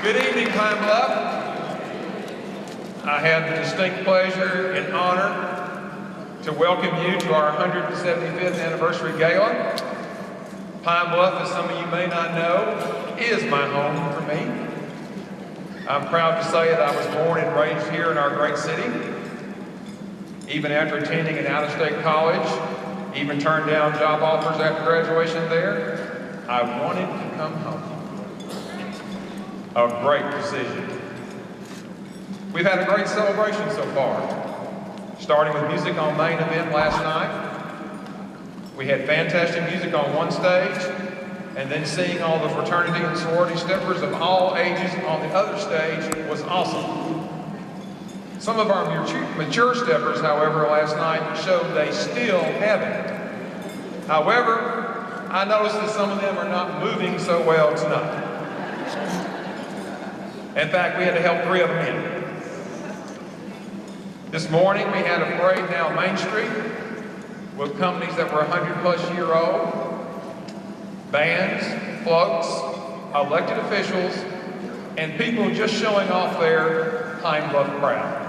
Good evening, Pine Bluff. I have the distinct pleasure and honor to welcome you to our 175th anniversary gala. Pine Bluff, as some of you may not know, is my home for me. I'm proud to say that I was born and raised here in our great city. Even after attending an out-of-state college, even turned down job offers after graduation there, I wanted to come home. A great decision. We've had a great celebration so far, starting with music on main event last night. We had fantastic music on one stage, and then seeing all the fraternity and sorority steppers of all ages on the other stage was awesome. Some of our mature steppers, however, last night showed they still have it. However, I noticed that some of them are not moving so well tonight. In fact, we had to help 3 of them in. This morning, we had a parade down Main Street with companies that were 100-plus-year-old, bands, floats, elected officials, and people just showing off their Pine Bluff crowd.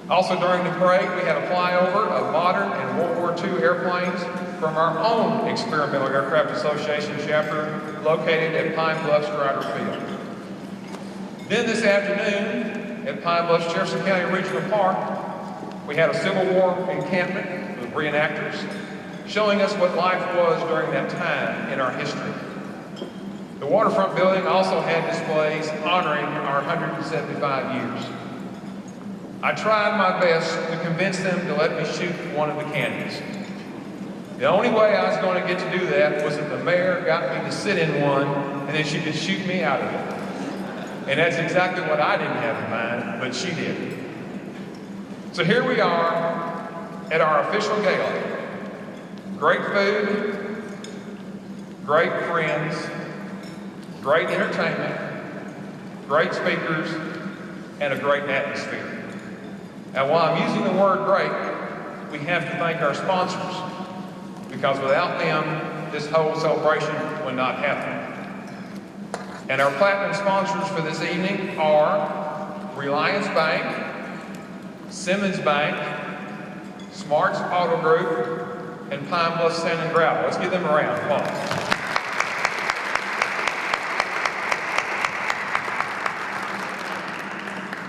Also during the parade, we had a flyover of modern and World War II airplanes from our own Experimental Aircraft Association chapter located at Pine Bluff Strider Field. Then this afternoon, at Pine Bluff Jefferson County Regional Park, we had a Civil War encampment with reenactors showing us what life was during that time in our history. The waterfront building also had displays honoring our 175 years. I tried my best to convince them to let me shoot one of the cannons. The only way I was going to get to do that was if the mayor got me to sit in one and then she could shoot me out of it. And that's exactly what I didn't have in mind, but she did. So here we are at our official gala. Great food, great friends, great entertainment, great speakers, and a great atmosphere. And while I'm using the word great, we have to thank our sponsors, because without them, this whole celebration would not happen. And our platinum sponsors for this evening are Reliance Bank, Simmons Bank, Smarts Auto Group, and Pine Bluff Sand and Gravel. Let's give them a round of applause.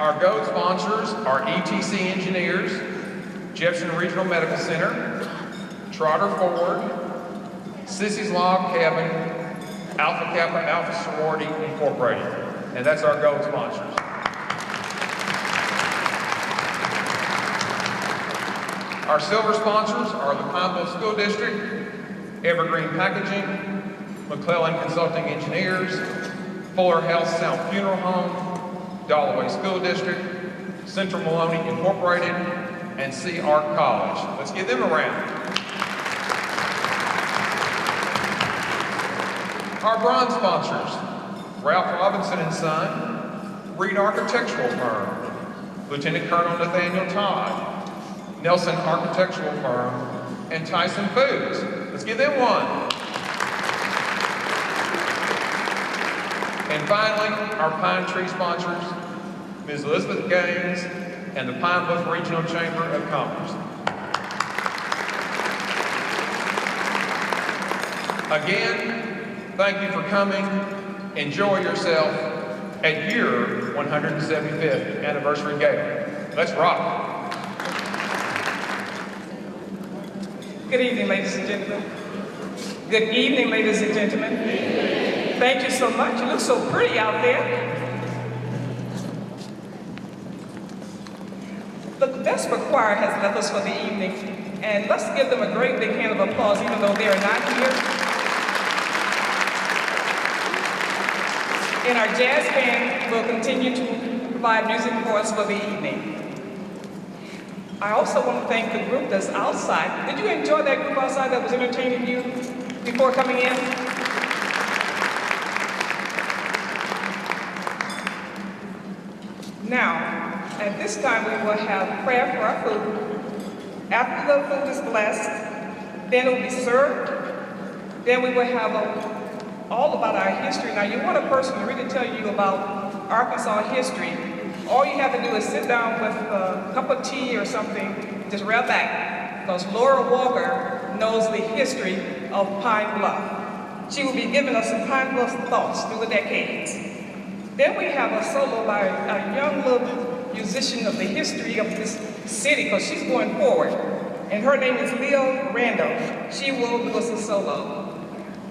Our gold sponsors are ETC Engineers, Jefferson Regional Medical Center, Trotter Ford, Sissy's Log Cabin, Alpha Kappa Alpha Sorority Incorporated, and that's our gold sponsors. Our silver sponsors are the Pine Bluff School District, Evergreen Packaging, McClellan Consulting Engineers, Fuller Health South Funeral Home, Dalloway School District, Central Maloney Incorporated, and C. Arc College. Let's give them a round. Our bronze sponsors, Ralph Robinson and Son, Reed Architectural Firm, Lieutenant Colonel Nathaniel Todd, Nelson Architectural Firm, and Tyson Foods. Let's give them one. And finally, our Pine Tree sponsors, Ms. Elizabeth Gaines and the Pine Bluff Regional Chamber of Commerce. Again, thank you for coming. Enjoy yourself at your 175th anniversary gala. Let's rock. Good evening, ladies and gentlemen. Good evening, ladies and gentlemen. Thank you so much. You look so pretty out there. The Vesper Choir has left us for the evening, and let's give them a great big hand of applause, even though they are not here. And our jazz band will continue to provide music for us for the evening. I also want to thank the group that's outside. Did you enjoy that group outside that was entertaining you before coming in? Now, at this time we will have prayer for our food. After the food is blessed, then it will be served. Then we will have a all about our history. Now, you want a person to really tell you about Arkansas history, all you have to do is sit down with a cup of tea or something, just real back, because Laura Walker knows the history of Pine Bluff. She will be giving us some Pine Bluff thoughts through the decades. Then we have a solo by a young little musician of the history of this city, because she's going forward. And her name is Leo Randall. She will do us a solo.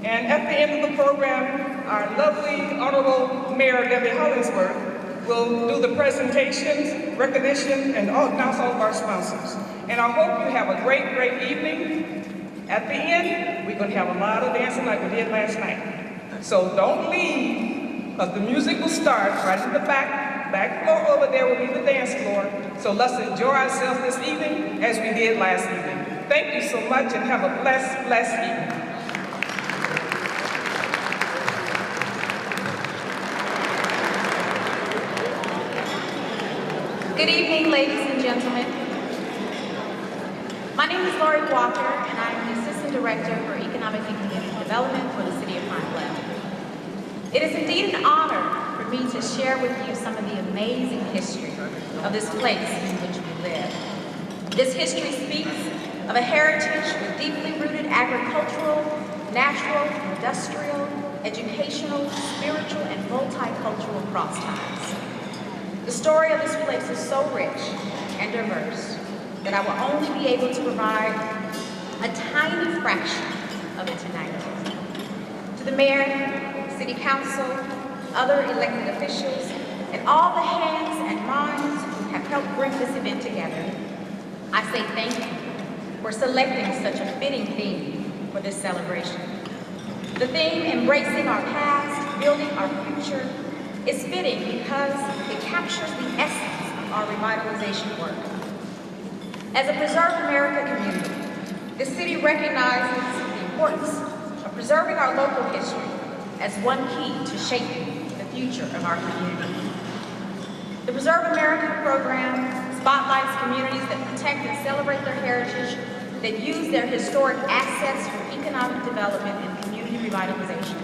And at the end of the program, our lovely Honorable Mayor Debbie Hollingsworth will do the presentations, recognition, and announce all of our sponsors. And I hope you have a great, great evening. At the end, we're going to have a lot of dancing like we did last night. So don't leave, because the music will start right in the back floor over there will be the dance floor. So let's enjoy ourselves this evening as we did last evening. Thank you so much and have a blessed, blessed evening. Good evening, ladies and gentlemen. My name is Lori Walker, and I am the Assistant Director for Economic and Community Development for the City of Pine Bluff. It is indeed an honor for me to share with you some of the amazing history of this place in which we live. This history speaks of a heritage with deeply rooted agricultural, natural, industrial, educational, spiritual, and multicultural crossties. The story of this place is so rich and diverse that I will only be able to provide a tiny fraction of it tonight. To the Mayor, City Council, other elected officials, and all the hands and minds who have helped bring this event together, I say thank you for selecting such a fitting theme for this celebration. The theme, embracing our past, building our future, is fitting because it captures the essence of our revitalization work. As a Preserve America community, the city recognizes the importance of preserving our local history as one key to shaping the future of our community. The Preserve America program spotlights communities that protect and celebrate their heritage, that use their historic assets for economic development and community revitalization,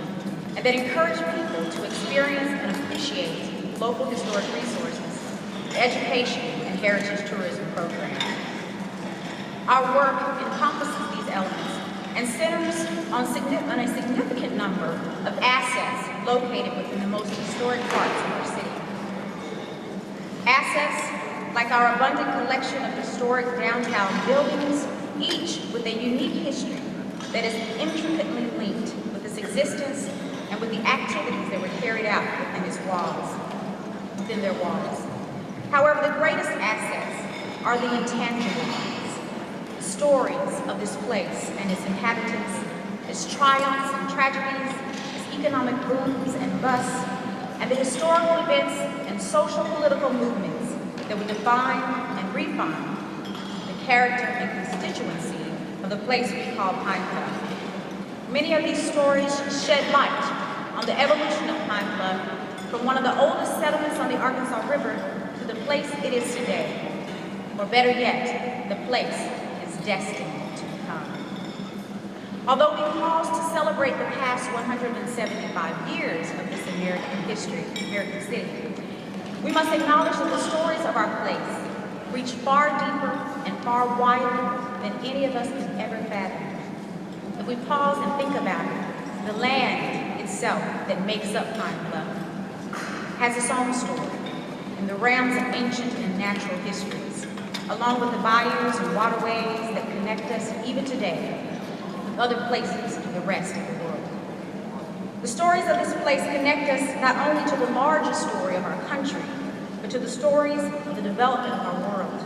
and that encourage people to experience and appreciate local historic resources, education, and heritage tourism programs. Our work encompasses these elements and centers on a significant number of assets located within the most historic parts of our city. Assets like our abundant collection of historic downtown buildings, each with a unique history that is intricately linked with its existence and with the activities that were carried out within their walls. However, the greatest assets are the intangible ones. Stories of this place and its inhabitants, its triumphs and tragedies, its economic booms and busts, and the historical events and social political movements that would define and refine the character and constituency of the place we call Pine Bluff. Many of these stories shed light on the evolution of Pine Bluff from one of the oldest settlements on the Arkansas River to the place it is today. Or better yet, the place destined to become. Although we pause to celebrate the past 175 years of this American city, we must acknowledge that the stories of our place reach far deeper and far wider than any of us can ever fathom. If we pause and think about it, the land itself that makes up Pine Bluff has its own story in the realms of ancient and natural histories, along with the bayous and waterways that connect us even today with other places in the rest of the world. The stories of this place connect us not only to the larger story of our country, but to the stories of the development of our world.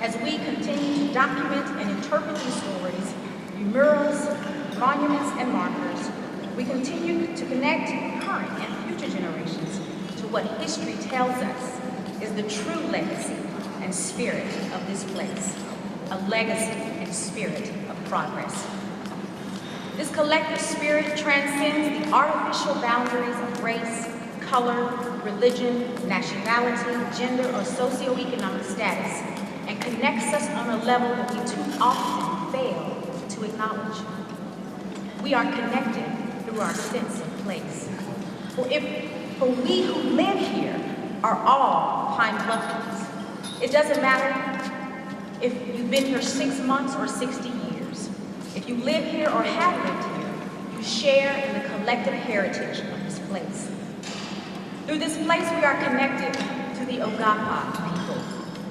As we continue to document and interpret these stories through murals, monuments, and markers, we continue to connect current and future generations to what history tells us is the true legacy and spirit of this place, a legacy and spirit of progress. This collective spirit transcends the artificial boundaries of race, color, religion, nationality, gender, or socioeconomic status, and connects us on a level that we too often fail to acknowledge. We are connected through our sense of place. For we who live here are all Pine Bluffians. It doesn't matter if you've been here 6 months or 60 years. If you live here or have lived here, you share in the collective heritage of this place. Through this place, we are connected to the Ogapa people,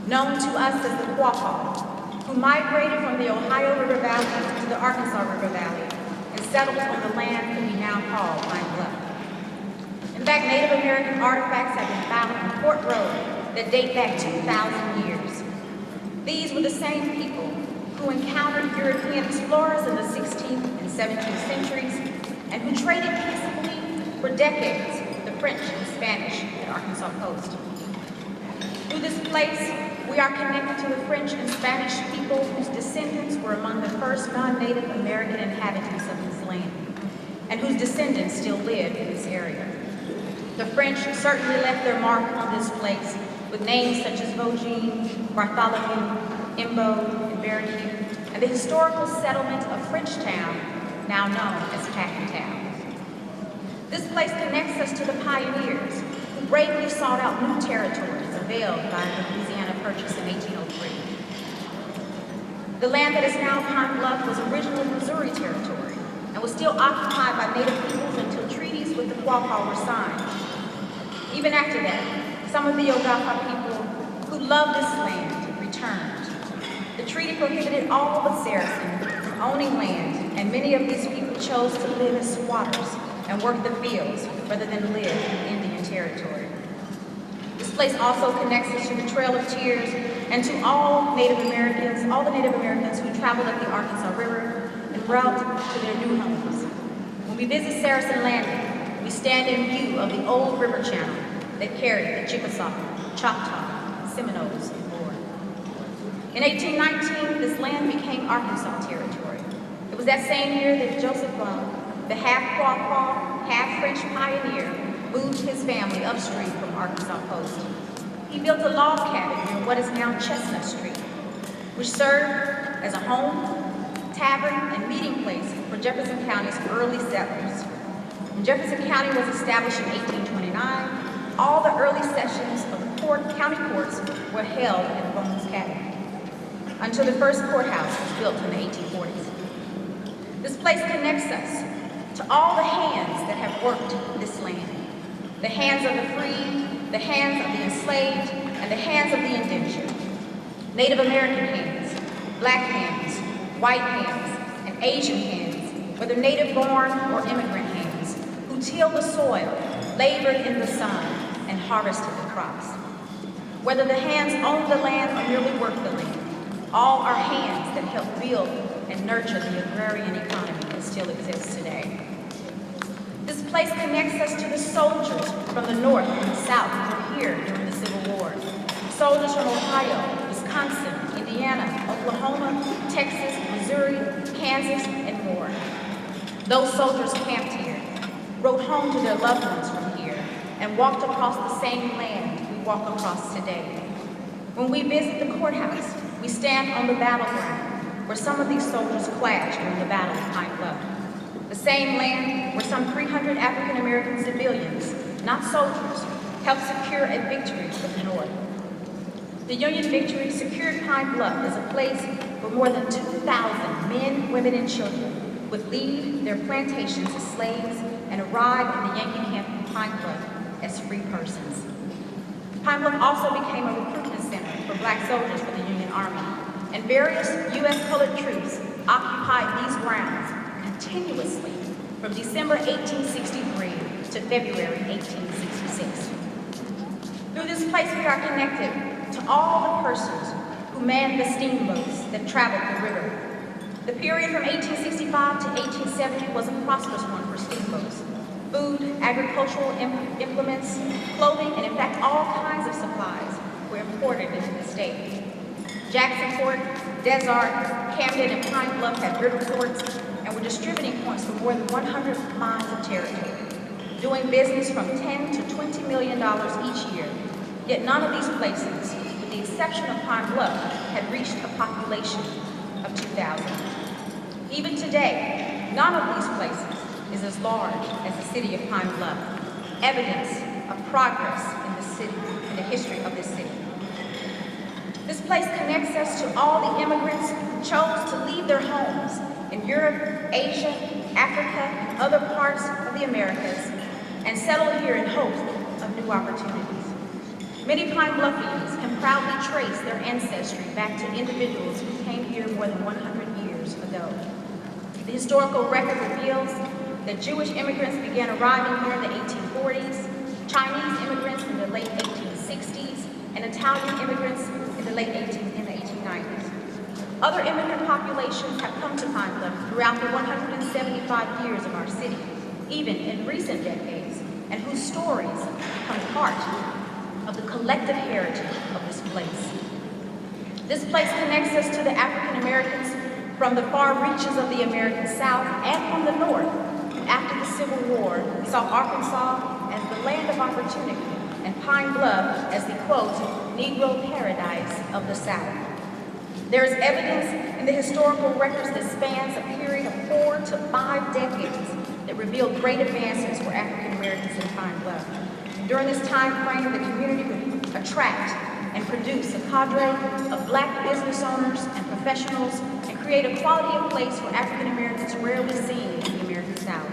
known to us as the Quapaw, who migrated from the Ohio River Valley to the Arkansas River Valley and settled on the land that we now call Pine Bluff. In fact, Native American artifacts have been found on Fort Road that date back 2,000 years. These were the same people who encountered European explorers in the 16th and 17th centuries and who traded peaceably for decades with the French and Spanish at Arkansas coast. Through this place, we are connected to the French and Spanish people whose descendants were among the first non-Native American inhabitants of this land, and whose descendants still live in this area. The French certainly left their mark on this place with names such as Vaugine, Bartholomew, Imbo, and Barranquilla, and the historical settlement of Frenchtown, now known as Packentown. This place connects us to the pioneers who bravely sought out new territories availed by the Louisiana Purchase in 1803. The land that is now Pine Bluff was originally Missouri territory and was still occupied by Native peoples until treaties with the Quapaw were signed. Even after that, some of the Ogapa people who loved this land returned. The treaty prohibited all but Saracen from owning land, and many of these people chose to live as squatters and work the fields rather than live in Indian territory. This place also connects us to the Trail of Tears and to all the Native Americans who traveled up the Arkansas River en route to their new homes. When we visit Saracen Landing, we stand in view of the old river channel that carried the Chickasaw, Choctaw, Seminoles, and more. In 1819, this land became Arkansas territory. It was that same year that Joseph Bluff, the half-Quapaw, half-French pioneer, moved his family upstream from Arkansas coast. He built a log cabin near what is now Chestnut Street, which served as a home, tavern, and meeting place for Jefferson County's early settlers. When Jefferson County was established in 1829, all the early sessions of the county courts were held in Bones Cabin, until the first courthouse was built in the 1840s. This place connects us to all the hands that have worked this land. The hands of the free, the hands of the enslaved, and the hands of the indentured. Native American hands, black hands, white hands, and Asian hands, whether native-born or immigrant hands, who tilled the soil, labored in the sun, and harvested the crops. Whether the hands owned the land or merely worked the land, all are hands that help build and nurture the agrarian economy that still exists today. This place connects us to the soldiers from the North and the South who were here during the Civil War. Soldiers from Ohio, Wisconsin, Indiana, Oklahoma, Texas, Missouri, Kansas, and more. Those soldiers camped here, wrote home to their loved ones from here, and walked across the same land we walk across today. When we visit the courthouse, we stand on the battleground where some of these soldiers clashed during the Battle of Pine Bluff. The same land where some 300 African American civilians, not soldiers, helped secure a victory for the North. The Union victory secured Pine Bluff as a place where more than 2,000 men, women, and children would leave their plantations as slaves and arrive in the Yankee camp in Pine Bluff as free persons. Pine Bluff also became a recruitment center for black soldiers for the Union Army, and various U.S. colored troops occupied these grounds continuously from December 1863 to February 1866. Through this place, we are connected to all the persons who manned the steamboats that traveled the river. The period from 1865 to 1870 was a prosperous one for steamboats. Food, agricultural implements, clothing, and in fact all kinds of supplies were imported into the state. Jacksonport, Desert, Camden, and Pine Bluff had river ports and were distributing points for more than 100 miles of territory, doing business from $10 to $20 million each year. Yet none of these places, with the exception of Pine Bluff, had reached a population of 2,000. Even today, none of these places is as large as the city of Pine Bluff, evidence of progress in the city, in the history of this city. This place connects us to all the immigrants who chose to leave their homes in Europe, Asia, Africa, and other parts of the Americas, and settle here in hopes of new opportunities. Many Pine Bluffians can proudly trace their ancestry back to individuals who came here more than 100 years ago. The historical record reveals that Jewish immigrants began arriving here in the 1840s, Chinese immigrants in the late 1860s, and Italian immigrants in the late 1890s. Other immigrant populations have come to Pine Bluff throughout the 175 years of our city, even in recent decades, and whose stories become part of the collective heritage of this place. This place connects us to the African Americans from the far reaches of the American South and from the North. After the Civil War, we saw Arkansas as the land of opportunity and Pine Bluff as the, quote, Negro paradise of the South. There is evidence in the historical records that spans a period of 4 to 5 decades that reveal great advances for African Americans in Pine Bluff. During this time frame, the community would attract and produce a cadre of Black business owners and professionals and create a quality of place for African Americans rarely seen in the American South.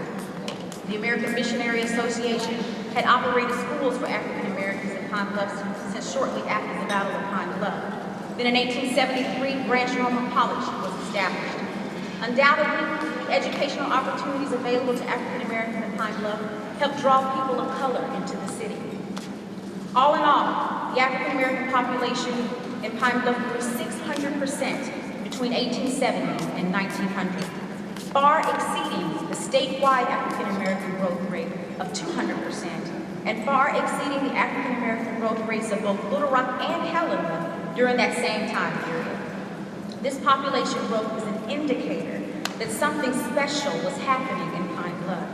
The American Missionary Association had operated schools for African Americans in Pine Bluff since shortly after the Battle of Pine Bluff. Then in 1873, Branch Normal College was established. Undoubtedly, the educational opportunities available to African Americans in Pine Bluff helped draw people of color into the city. All in all, the African American population in Pine Bluff grew 600% between 1870 and 1900, far exceeding the statewide African American growth rate of 200%, and far exceeding the African American growth rates of both Little Rock and Helena during that same time period. This population growth was an indicator that something special was happening in Pine Bluff.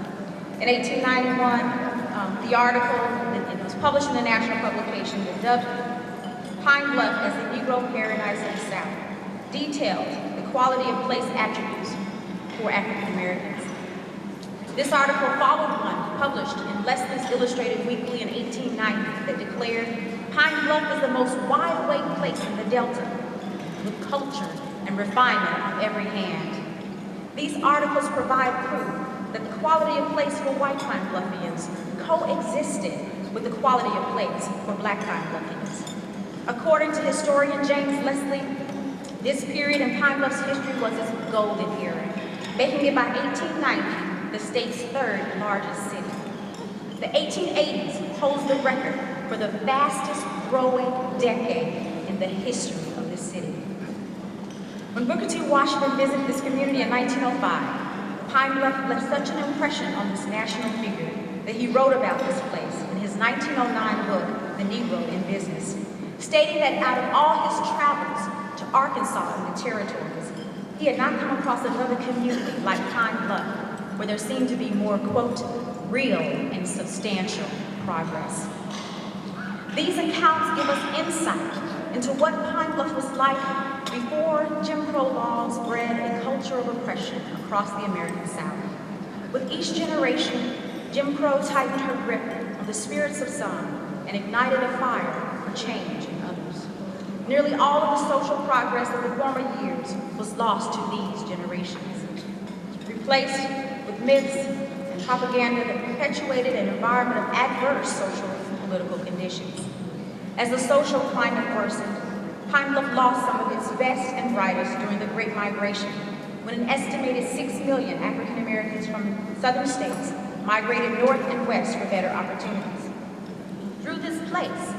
In 1891, the article that was published in the national publication that dubbed Pine Bluff as the Negro paradise of the South detailed the quality of place attributes for African Americans. This article followed one published in Leslie's Illustrated Weekly in 1890 that declared Pine Bluff is the most wide-awake place in the Delta, with culture and refinement on every hand. These articles provide proof that the quality of place for white Pine Bluffians coexisted with the quality of place for Black Pine Bluffians. According to historian James Leslie, this period in Pine Bluff's history was its golden era, making it by 1890 the state's third largest city. The 1880s holds the record for the fastest growing decade in the history of this city. When Booker T. Washington visited this community in 1905, Pine Bluff left such an impression on this national figure that he wrote about this place in his 1909 book, The Negro in Business, stating that out of all his travels to Arkansas and the territories, he had not come across another community like Pine Bluff, where there seemed to be more, quote, real and substantial progress. These accounts give us insight into what Pine Bluff was like before Jim Crow laws bred a culture of oppression across the American South. With each generation, Jim Crow tightened her grip on the spirits of some and ignited a fire for change in others. Nearly all of the social progress of the former years was lost to these generations, replaced with myths and propaganda that perpetuated an environment of adverse social and political conditions. As the social climate worsened, Pine Bluff lost some of its best and brightest during the Great Migration, when an estimated 6 million African Americans from southern states migrated north and west for better opportunities. Through this place,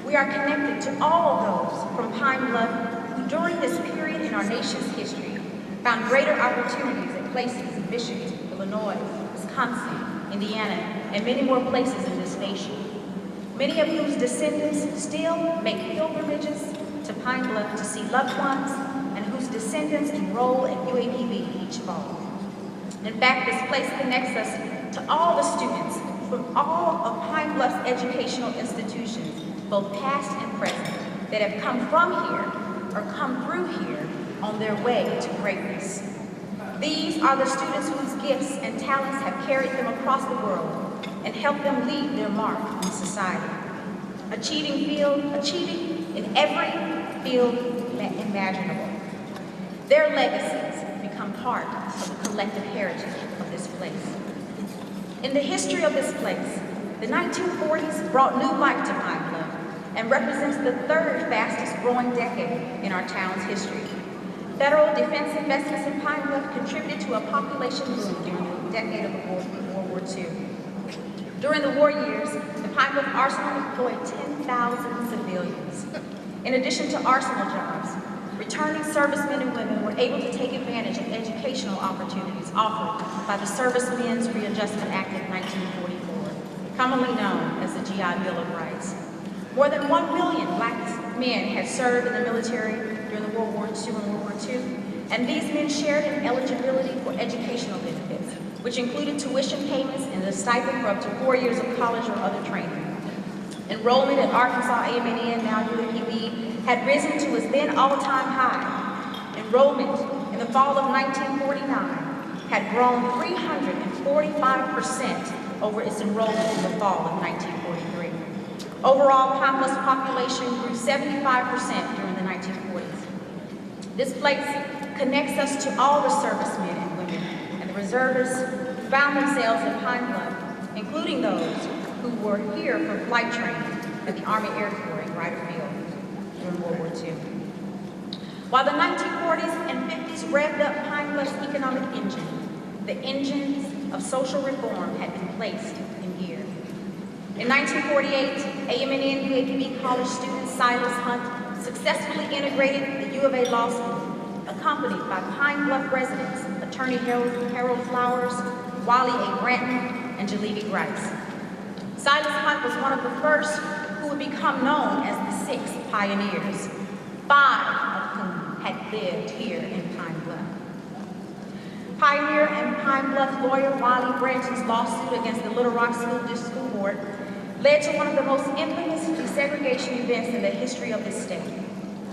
we are connected to all those from Pine Bluff who during this period in our nation's history found greater opportunities at places in Michigan, Illinois, Wisconsin, Indiana, and many more places in this nation. Many of whose descendants still make pilgrimages to Pine Bluff to see loved ones, and whose descendants enroll in UAPB each fall. In fact, this place connects us to all the students from all of Pine Bluff's educational institutions, both past and present, that have come from here or come through here on their way to greatness. These are the students whose gifts and talents have carried them across the world and helped them leave their mark in society, achieving in every field imaginable. Their legacies become part of the collective heritage of this place. In the history of this place, the 1940s brought new life to Pine Bluff and represents the third fastest growing decade in our town's history. Federal defense investments in Pine Bluff contributed to a population boom during the decade of World War II. During the war years, the Pine Bluff Arsenal employed 10,000 civilians. In addition to arsenal jobs, returning servicemen and women were able to take advantage of educational opportunities offered by the Servicemen's Readjustment Act of 1944, commonly known as the GI Bill of Rights. More than 1 million Black men had served in the military during the World War II and World War II, and these men shared in eligibility for educational benefits, which included tuition payments and a stipend for up to 4 years of college or other training. Enrollment at Arkansas A&M, now UAPB, had risen to its then all-time high. Enrollment in the fall of 1949 had grown 345% over its enrollment in the fall of 1943. Overall, Pine Bluff's population grew 75% during the 1940s. This place connects us to all the servicemen and women and the reservists who found themselves in Pine Bluff, including those who were here for flight training at the Army Air Corps in Wright Field during World War II. While the 1940s and 50s revved up Pine Bluff's economic engine, the engines of social reform had been placed in gear. In 1948, A&M UAPB college student Silas Hunt successfully integrated the U of A Law School, accompanied by Pine Bluff residents, attorney Harold Flowers, Wally A. Granton, and Jalevi Grice. Silas Hunt was one of the first who would become known as the 6 pioneers, 5 of whom had lived here in Pine Bluff. Pioneer and Pine Bluff lawyer Wally Granton's lawsuit against the Little Rock School Board led to one of the most infamous desegregation events in the history of this state,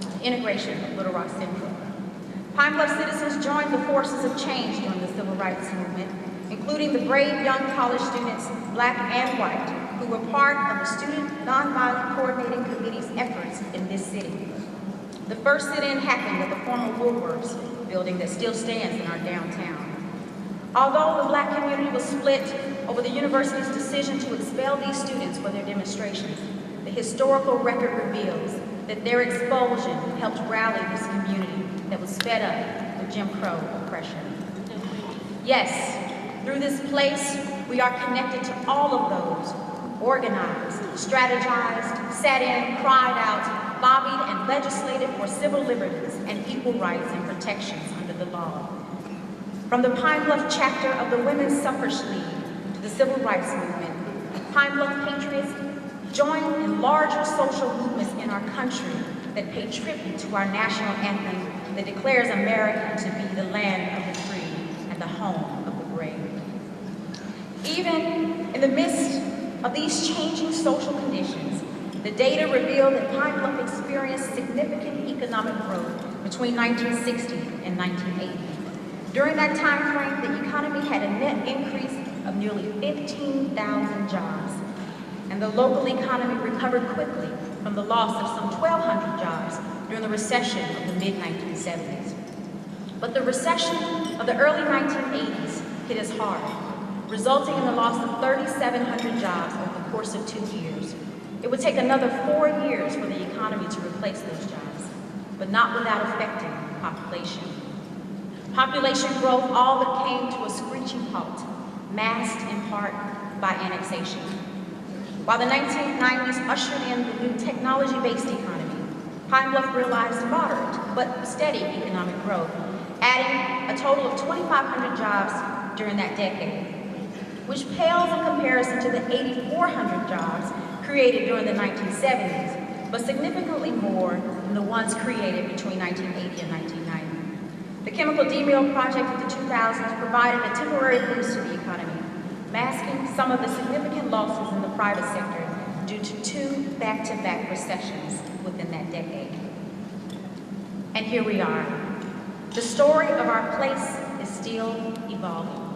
the integration of Little Rock Central. Pine Bluff citizens joined the forces of change during the Civil Rights Movement, including the brave young college students, Black and white, who were part of the Student Nonviolent Coordinating Committee's efforts in this city. The first sit-in happened at the former Woolworths building that still stands in our downtown. Although the Black community was split over the university's decision to expel these students for their demonstrations, the historical record reveals that their expulsion helped rally this community that was fed up with Jim Crow oppression. Yes, through this place, we are connected to all of those who organized, strategized, sat in, cried out, lobbied, and legislated for civil liberties and equal rights and protections under the law. From the Pine Bluff chapter of the Women's Suffrage League to the Civil Rights Movement, Pine Bluff patriots joined in larger social movements in our country that pay tribute to our national anthem that declares America to be the land of the free and the home of the brave. Even in the midst of these changing social conditions, the data reveal that Pine Bluff experienced significant economic growth between 1960 and 1980. During that time frame, the economy had a net increase of nearly 15,000 jobs, and the local economy recovered quickly from the loss of some 1,200 jobs during the recession of the mid-1970s. But the recession of the early 1980s hit us hard, resulting in the loss of 3,700 jobs over the course of 2 years. It would take another 4 years for the economy to replace those jobs, but not without affecting population. Population growth all but came to a screeching halt, masked in part by annexation. While the 1990s ushered in the new technology-based economy, Pine Bluff realized moderate but steady economic growth, adding a total of 2,500 jobs during that decade, which pales in comparison to the 8,400 jobs created during the 1970s, but significantly more than the ones created between 1980 and 1990. The chemical demill project of the 2000s provided a temporary boost to the economy, masking some of the significant losses in the private sector due to 2 back-to-back recessions within that decade. And here we are. The story of our place is still evolving.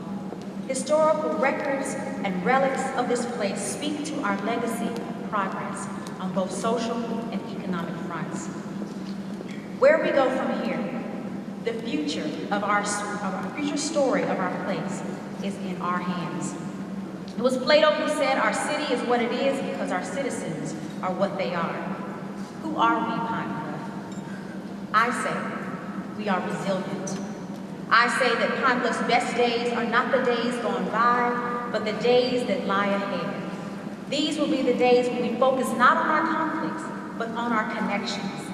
Historical records and relics of this place speak to our legacy of progress on both social and economic fronts. Where we go from here, the future of our future story of our place is in our hands. It was Plato who said our city is what it is because our citizens are what they are. Who are we, Pine Bluff? I say we are resilient. I say that Pine Bluff's best days are not the days gone by, but the days that lie ahead. These will be the days when we focus not on our conflicts, but on our connections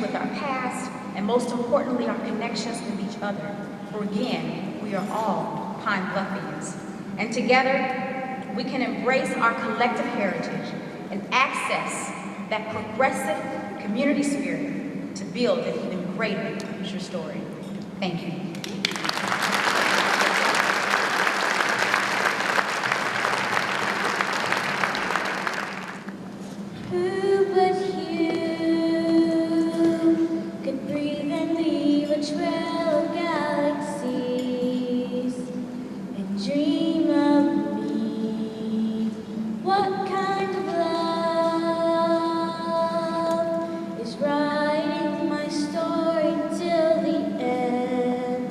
with our past, and most importantly, our connections with each other. For again, we are all Pine Bluffians. And together, we can embrace our collective heritage and access that progressive community spirit to build an even greater future story. Thank you. Who but you could breathe and leave a trail of galaxies and dream of me? What kind of love is writing my story till the end?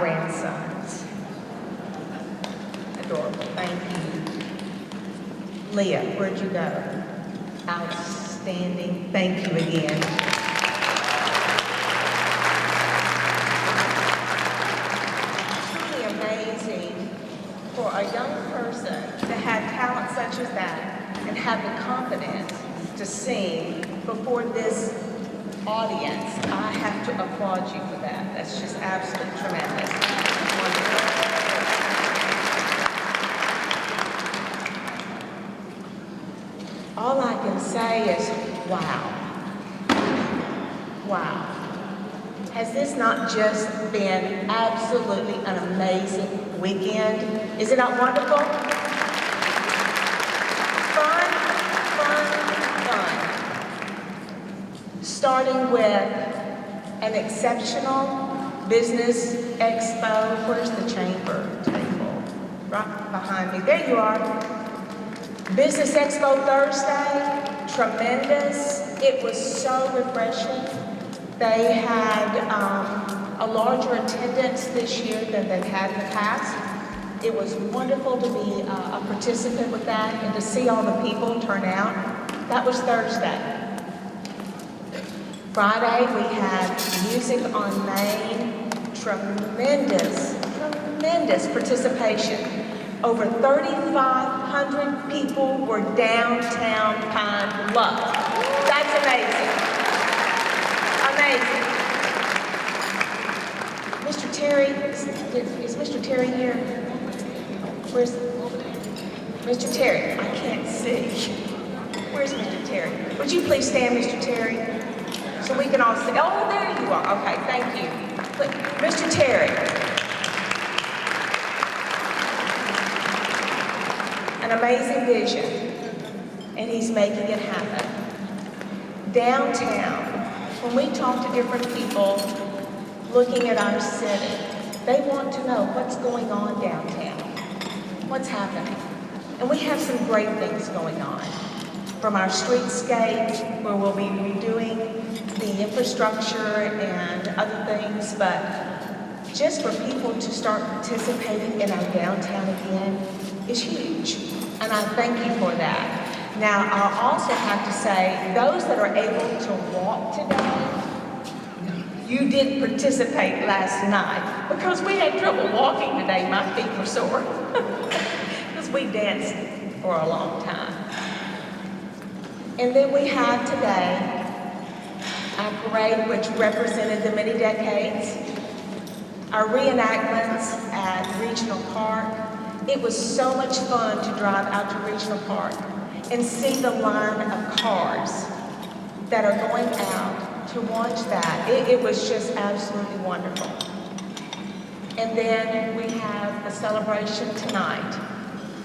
grandsons. Adorable, thank you. Leah, where'd you go? Outstanding, thank you again. Truly amazing for a young person to have talent such as that and have the confidence to sing before this audience. I have to applaud you for that. That's just absolutely tremendous. Wonderful. All I can say is, wow. Wow. Has this not just been absolutely an amazing weekend? Is it not wonderful? Fun, fun, fun. Starting with an exceptional business expo. Where's the chamber table? Right behind me. There you are. Business Expo Thursday, tremendous. It was so refreshing. They had a larger attendance this year than they've had in the past. It was wonderful to be a participant with that and to see all the people turn out. That was Thursday. Friday, we had Music on Main, tremendous, tremendous participation. Over 3,500 people were downtown Pine Bluff. That's amazing. Amazing. Mr. Terry, is Mr. Terry here? Where's Mr. Terry? I can't see. Where's Mr. Terry? Would you please stand, Mr. Terry? So we can all see. Oh, there you are. Okay, thank you. Look, Mr. Terry. An amazing vision, and he's making it happen. Downtown, when we talk to different people looking at our city, they want to know what's going on downtown, what's happening. And we have some great things going on. From our streetscape, where we'll be redoing the infrastructure and other things, but just for people to start participating in our downtown again is huge. And I thank you for that. Now, I'll also have to say, those that are able to walk today, you did participate last night because we had trouble walking today. My feet were sore because we danced for a long time. And then we have today our parade, which represented the many decades, our reenactments at Regional Park. It was so much fun to drive out to Regional Park and see the line of cars that are going out to watch that. It was just absolutely wonderful. And then we have a celebration tonight.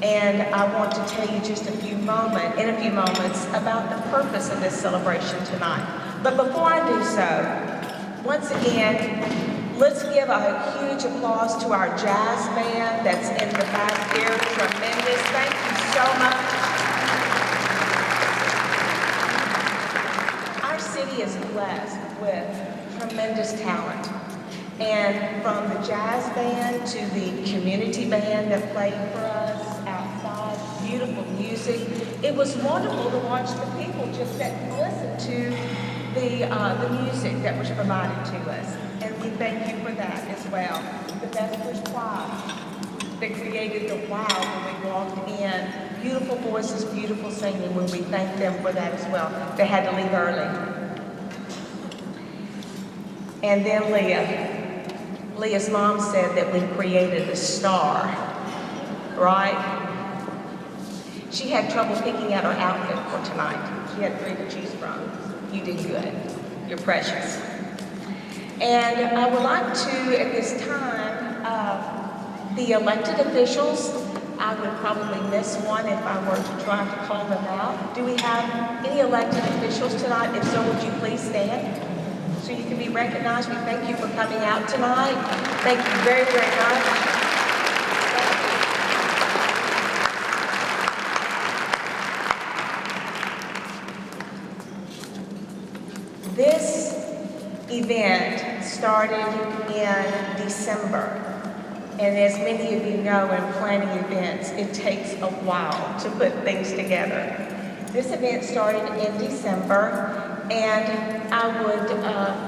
And I want to tell you just in a few moments about the purpose of this celebration tonight. But before I do so, once again, let's give a huge applause to our jazz band that's in the back here. Tremendous. Thank you so much. Our city is blessed with tremendous talent. And from the jazz band to the community band that played for us outside, beautiful music. It was wonderful to watch the people just sit and listen to the music that was provided to us. And we thank you for that as well. The Vespers Choir that created the wow when we walked in. Beautiful voices, beautiful singing, when we thank them for that as well. They had to leave early. And then Leah's mom said that we created a star, right? She had trouble picking out her outfit for tonight. She had 3 to choose from. You did good. You're precious. And I would like to, at this time, the elected officials, I would probably miss one if I were to try to call them out. Do we have any elected officials tonight? If so, would you please stand so you can be recognized? We thank you for coming out tonight. Thank you very, very much. This event started in December. And as many of you know, in planning events, it takes a while to put things together. This event started in December, and I would,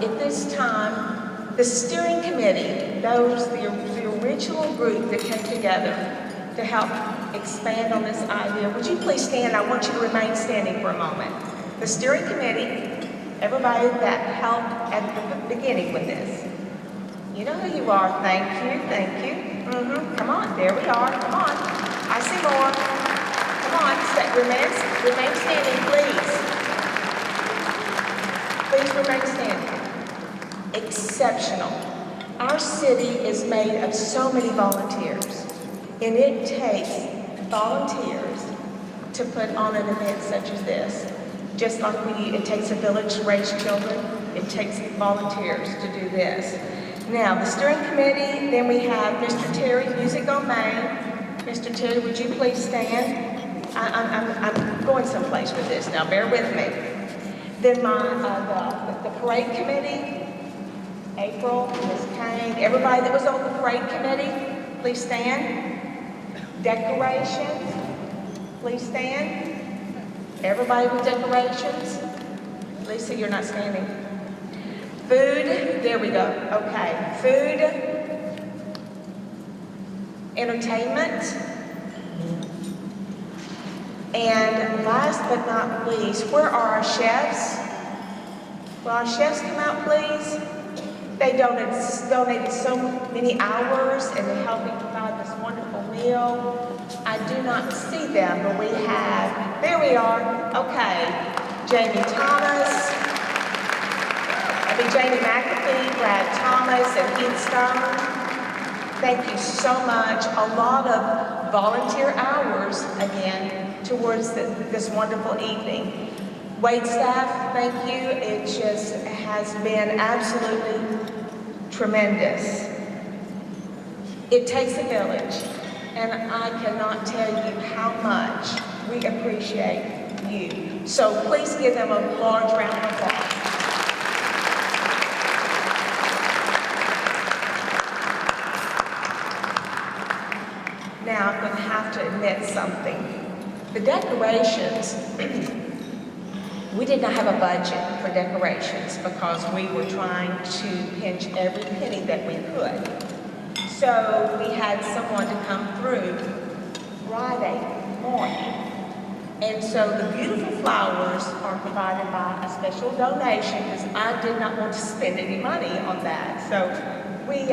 at this time, the steering committee, the original group that came together to help expand on this idea. Would you please stand? I want you to remain standing for a moment. The steering committee, everybody that helped at the beginning with this. You know who you are. Thank you, thank you. Come on, there we are. Come on. I see more. Come on, remain standing, please. Please remain standing. Exceptional. Our city is made of so many volunteers, and it takes volunteers to put on an event such as this. Just like it takes a village to raise children, it takes volunteers to do this. Now, the steering committee, then we have Mr. Terry, Music on Main. Mr. Terry, would you please stand? I'm going someplace with this now, bear with me. Then the parade committee, April, Ms. Kane, everybody that was on the parade committee, please stand. Decorations, please stand. Everybody with decorations. Lisa, you're not standing. Food, there we go, okay. Food, entertainment, and last but not least, where are our chefs? Will our chefs come out, please? They donated so many hours in helping provide this wonderful meal. I do not see them, but we have, there we are, okay. Jamie McAfee, Brad Thomas, and Heath Stone. Thank you so much. A lot of volunteer hours, again, towards this wonderful evening. Wait staff, thank you. It just has been absolutely tremendous. It takes a village, and I cannot tell you how much we appreciate you. So please give them a large round of applause. Now I'm going to have to admit something. The decorations, we did not have a budget for decorations because we were trying to pinch every penny that we could. So we had someone to come through Friday morning. And so the beautiful flowers are provided by a special donation because I did not want to spend any money on that. So we,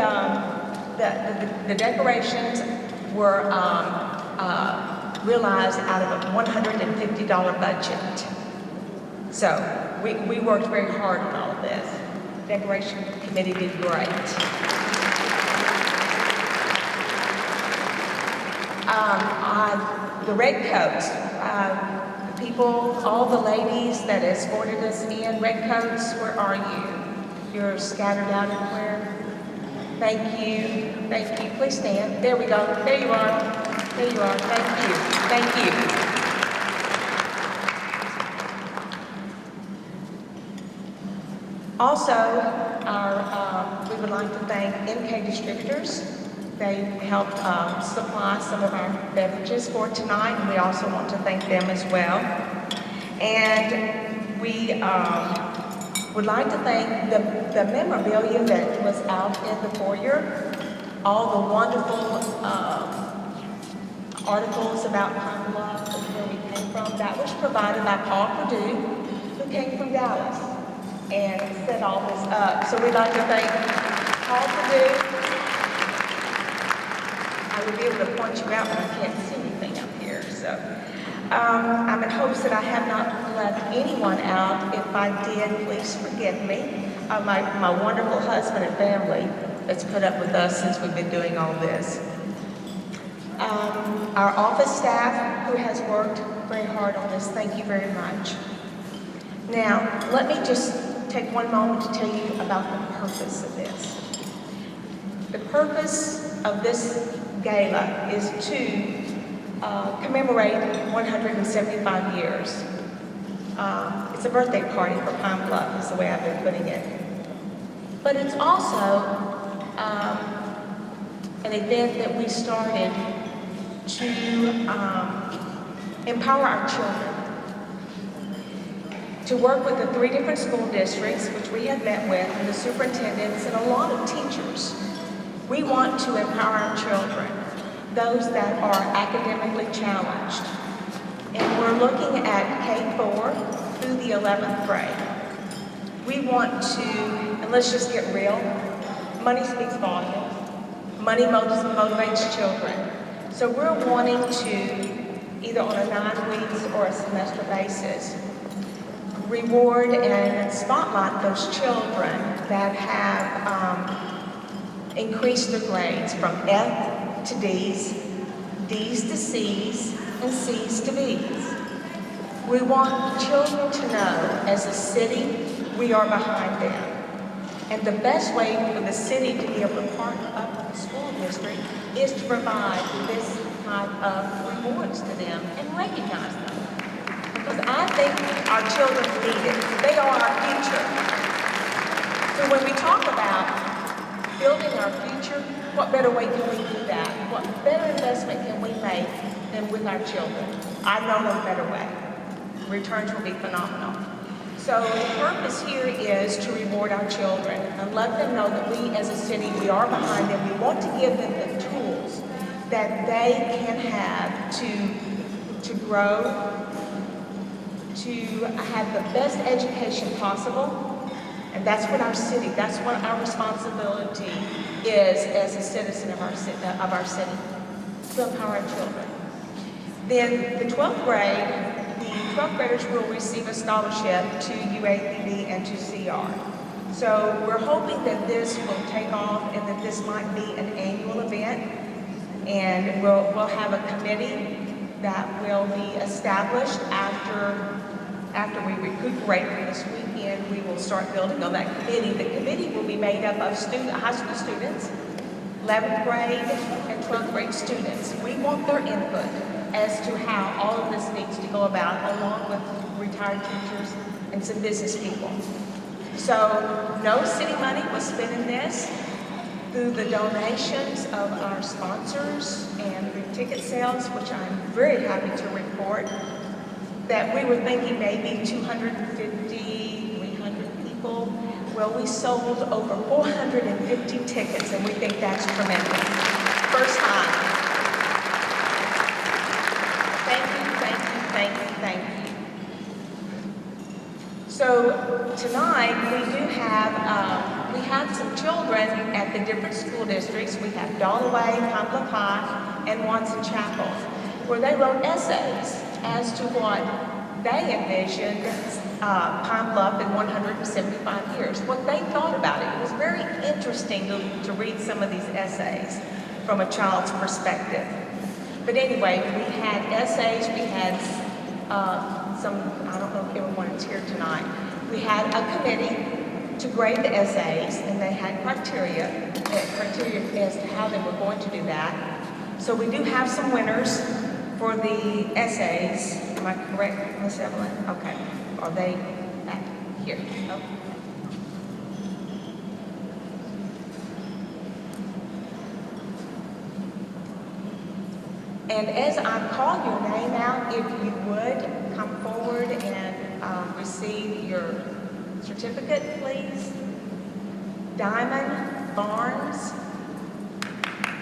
the decorations were realized out of a $150 budget. So we worked very hard on all of this. Decoration committee did great. The Redcoats, the people, all the ladies that escorted us in, Redcoats, where are you? You're scattered out everywhere. Thank you, thank you. Please stand. There we go. There you are. There you are. Thank you. Thank you. Also, we would like to thank MK Distributors. They helped supply some of our beverages for tonight, and we also want to thank them as well. And we would like to thank the memorabilia that was out in the foyer, all the wonderful articles about Pine Bluff and where we came from. That was provided by Paul Perdue, who came from Dallas and set all this up. So we'd like to thank Paul Perdue. I would be able to point you out, but I can't see anything up here. So I'm in hopes that I have not left anyone out. If I did, please forgive me. My wonderful husband and family that's put up with us since we've been doing all this. Our office staff who has worked very hard on this, thank you very much. Now, let me just take one moment to tell you about the purpose of this. The purpose of this gala is to commemorate 175 years. It's a birthday party for Pine Bluff, is the way I've been putting it. But it's also an event that we started to empower our children, to work with the 3 different school districts, which we have met with, and the superintendents and a lot of teachers. We want to empower our children, those that are academically challenged. And we're looking at K-4 through the 11th grade. We want to, and let's just get real, money speaks volumes. Money motivates children. So we're wanting to, either on a 9 weeks or a semester basis, reward and spotlight those children that have increased their grades from F to D's, D's to C's, and C's to B's. We want children to know, as a city, we are behind them. And the best way for the city to be able to partner up with the school district is to provide this type of rewards to them and recognize them. Because I think our children need it. They are our future. So when we talk about building our future, what better way can we do that? What better investment can we make than with our children? I know no better way. Returns will be phenomenal. So the purpose here is to reward our children and let them know that we as a city, we are behind them. We want to give them the tools that they can have to grow, to have the best education possible. And that's what our city, that's what our responsibility is as a citizen of our city, to empower our children. Then the 12th grade, 12th graders will receive a scholarship to UAPB and to CR. So we're hoping that this will take off and that this might be an annual event. And we'll have a committee that will be established after we recuperate from this weekend. We will start building on that committee. The committee will be made up of high school students, 11th grade and 12th grade students. We want their input as to how all of this needs to go about, along with retired teachers and some business people. So no city money was spent in this. Through the donations of our sponsors and the ticket sales, which I'm very happy to report, that we were thinking maybe 250, 300 people. Well, we sold over 450 tickets, and we think that's tremendous. First time. Thank you. So tonight we do have some children at the different school districts. We have Dalloway, Bluff High, and Watson Chapel, where they wrote essays as to what they envisioned Pine Bluff in 175 years, what they thought about it. It was very interesting to read some of these essays from a child's perspective. But anyway, we had essays, we had some, I don't know if everyone is here tonight. We had a committee to grade the essays, and they had criteria as to how they were going to do that. So we do have some winners for the essays. Am I correct, Ms. Evelyn? Okay. Are they back here? Oh. And as I call your name out, if you would come forward and receive your certificate, please. Diamond Barnes. I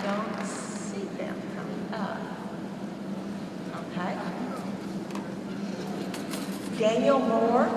don't see them coming up. Okay. Daniel Moore.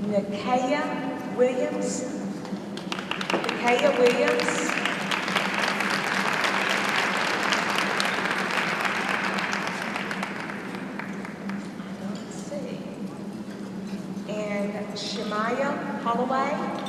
Nakaya Williams. Nakaya Williams. Let's see. And Shemaya Holloway.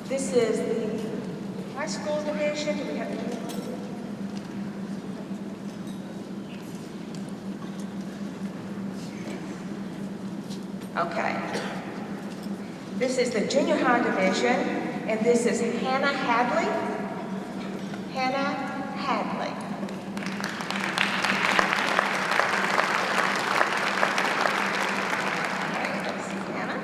This is the high school division. We have okay. This is the junior high division, and this is Hannah Hadley. Hannah Hadley. Okay, this is Hannah.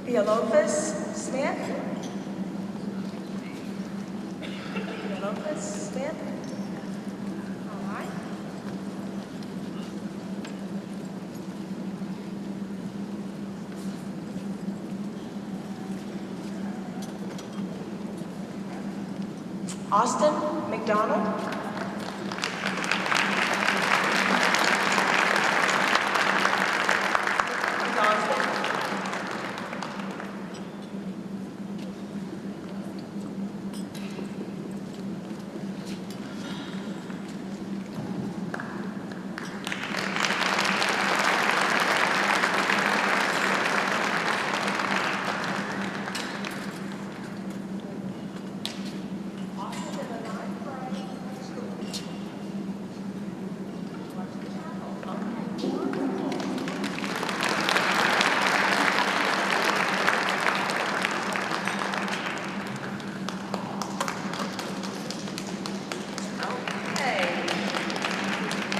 Theolophus Smith. Theolophus Smith. All right. Austin McDonald.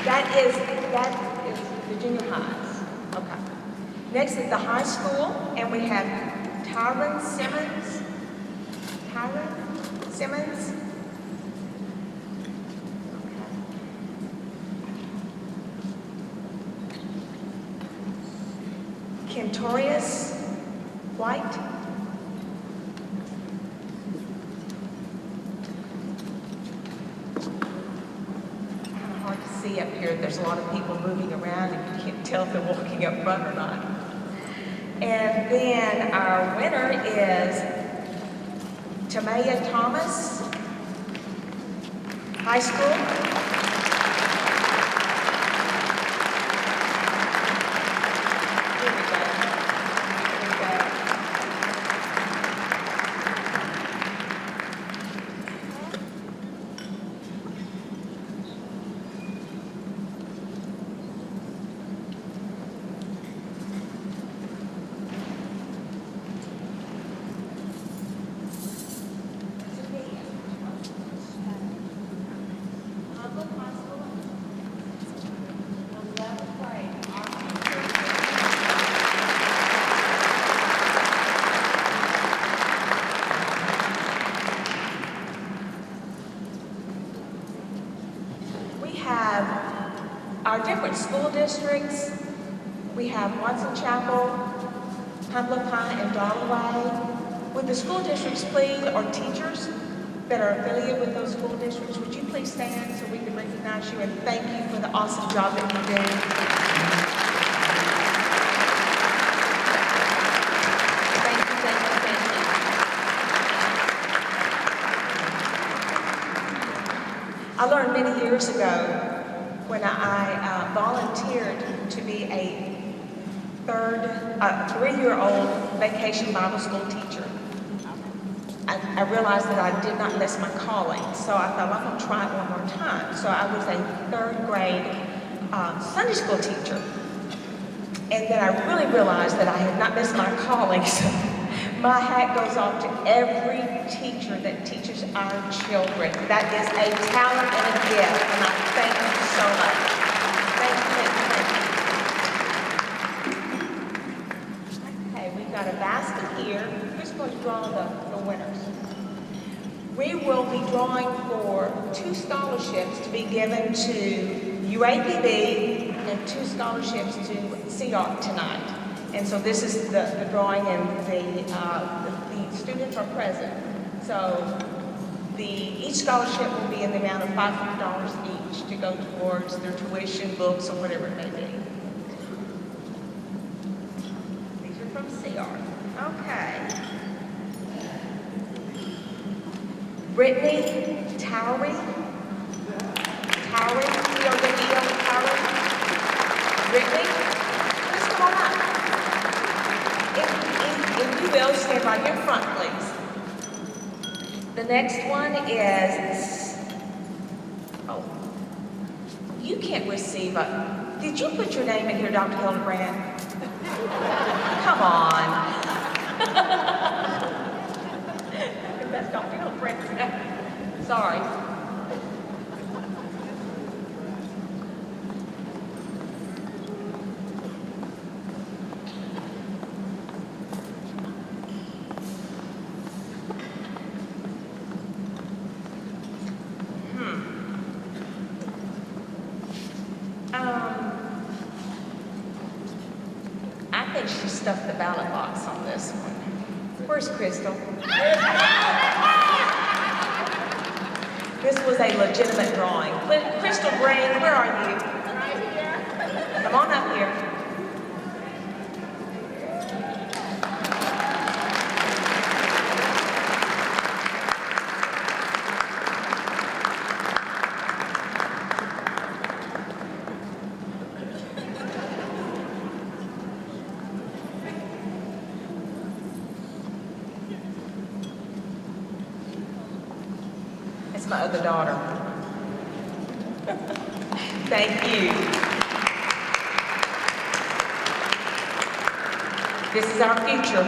That is the junior highs. Okay. Next is the high school, and we have Tyron Simmons. Tyron Simmons. Okay. Kentorius White. Up here, there's a lot of people moving around and you can't tell if they're walking up front or not. And then our winner is Tamaya Thomas, high school. Our different school districts, we have Watson Chapel, Pablo Pie, and Darlaway. Would the school districts please, or teachers that are affiliated with those school districts, would you please stand so we can recognize you and thank you for the awesome job that you do? many years ago when I volunteered to be a 3-year-old vacation Bible school teacher. I realized that I did not miss my calling, so I thought, I'm going to try it one more time. So I was a 3rd grade Sunday school teacher. And then I really realized that I had not missed my calling, so my hat goes off to every teacher that teaches our children. That is a talent and a gift, and I thank you so much. Thank you, thank you, thank you. Okay, we've got a basket here. Who's going to draw the winners? We will be drawing for 2 scholarships to be given to UAPB and 2 scholarships to CDARC tonight. And so this is the drawing, and the students are present. So each scholarship will be in the amount of $500 each to go towards their tuition, books, or whatever it may be. These are from CDARC. Okay. Brittany Towery. Towery, Towery. Brittany, please come on up. If you will, stand right here in front, please. The next one is, oh, you can't receive a, did you put your name in here, Dr. Hildebrand? Come on. That's Dr. Hildebrand's name. Sorry. I think she stuffed the ballot box on this one. Where's Crystal? This was a legitimate drawing. Crystal Green, where are you? Right here. Come on up here. It's my other daughter. Thank you. This is our future.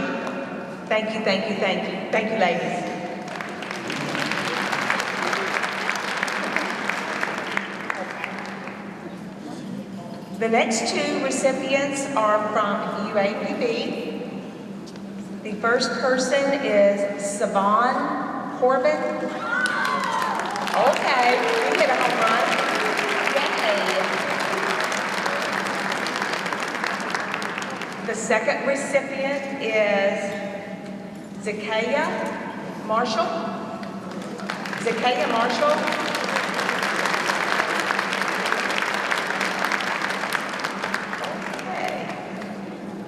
Thank you, thank you, thank you. Thank you, ladies. The next 2 recipients are from UAPB. The first person is Savon Corbin. Okay, we hit a home run. Yay. The second recipient is Zakaya Marshall. Zakaya Marshall. Okay,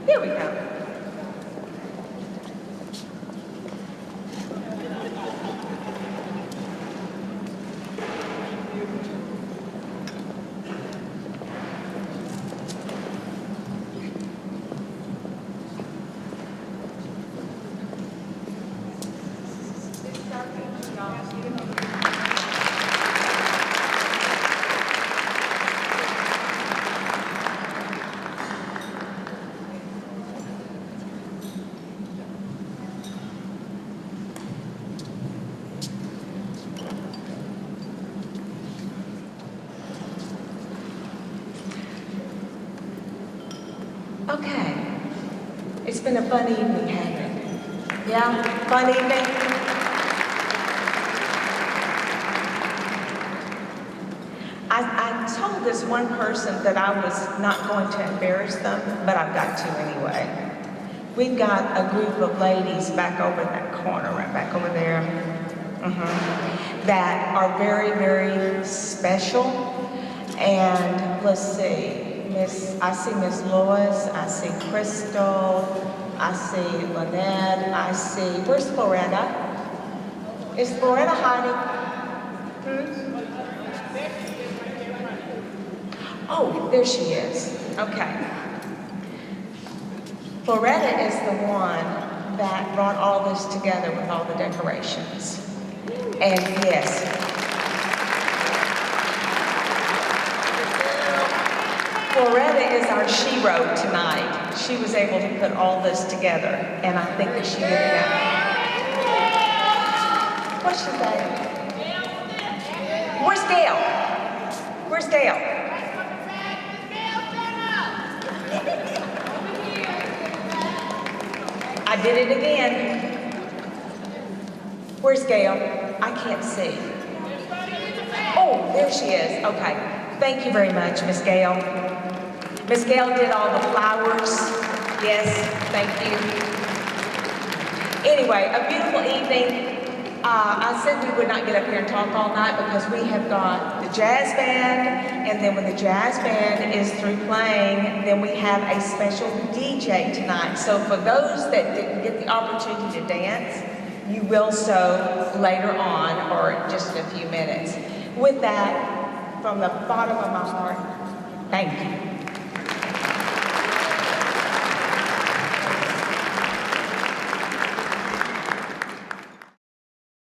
here we go. Okay, it's been a fun evening, hasn't it? Yeah, fun evening? I told this one person that I was not going to embarrass them, but I've got to anyway. We've got a group of ladies back over in that corner, right back over there, that are very, very special. And let's see. I see Miss Lois, I see Crystal, I see Lynette, I see, where's Floretta? Is Floretta hiding? Oh, there she is. Okay. Floretta is the one that brought all this together with all the decorations. And yes, Floretta is our shero tonight. She was able to put all this together, and I think that she did that. What's she saying? Where's Gail? Where's Gail? I did it again. Where's Gail? I can't see. Oh, there she is. Okay. Thank you very much, Miss Gail. Miss Gail did all the flowers. Yes, thank you. Anyway, a beautiful evening. I said we would not get up here and talk all night because we have got the jazz band, and then when the jazz band is through playing, then we have a special DJ tonight. So for those that didn't get the opportunity to dance, you will so later on or just in a few minutes. With that, from the bottom of my heart, thank you.